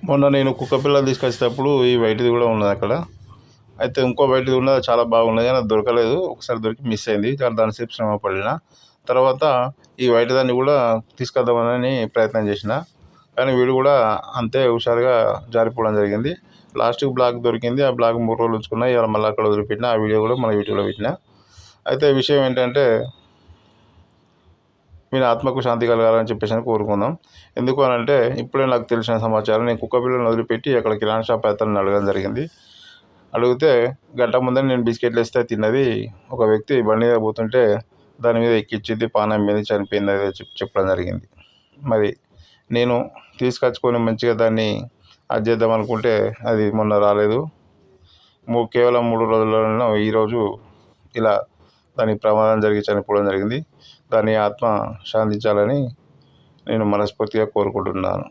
మొన్న నేను కుక్క పిల్లలు తీసుకొచ్చేటప్పుడు ఈ వైట్ది కూడా ఉన్నది అక్కడ. అయితే ఇంకో వైట్ది ఉన్నది చాలా బాగున్నది కానీ అది దొరకలేదు. ఒకసారి దొరికి మిస్ అయింది. దానిసేపు శ్రమ పడిన తర్వాత ఈ వైట్ దాన్ని కూడా తీసుకొద్దామని ప్రయత్నం చేసిన, కానీ వీడు కూడా అంతే హుషారుగా జారిపోవడం జరిగింది. లాస్ట్కి బ్లాక్ దొరికింది. ఆ బ్లాక్ 3 రోజులు ఉంచుకున్నా. ఇవాళ మళ్ళీ అక్కడ వదిలిపెట్టిన. ఆ వీడియో కూడా మన యూట్యూబ్లో పెట్టిన. అయితే విషయం ఏంటంటే మీరు ఆత్మకు శాంతి కలగాలని చెప్పేసి అని కోరుకుందాం. ఎందుకు అని అంటే ఇప్పుడే నాకు తెలిసిన సమాచారం. నేను కుక్క పిల్లలను వదిలిపెట్టి అక్కడ కిరాణా షాప్ అతన్ని అడగడం జరిగింది. అడిగితే గంట ముందని నేను బిస్కెట్లు వేస్తే తిన్నది. ఒక వ్యక్తి బండి మీద పోతుంటే దాని మీద ఎక్కించింది, పానం మీద చనిపోయింది అది చెప్పడం జరిగింది. మరి నేను తీసుకొచ్చుకొని మంచిగా దాన్ని అది చేద్దాం అనుకుంటే అది మొన్న రాలేదు. కేవలం 3 రోజులలో ఈరోజు ఇలా దానికి ప్రమాదం జరిగి చనిపోవడం జరిగింది. దాని ఆత్మ శాంతించాలని నేను మనస్ఫూర్తిగా కోరుకుంటున్నాను.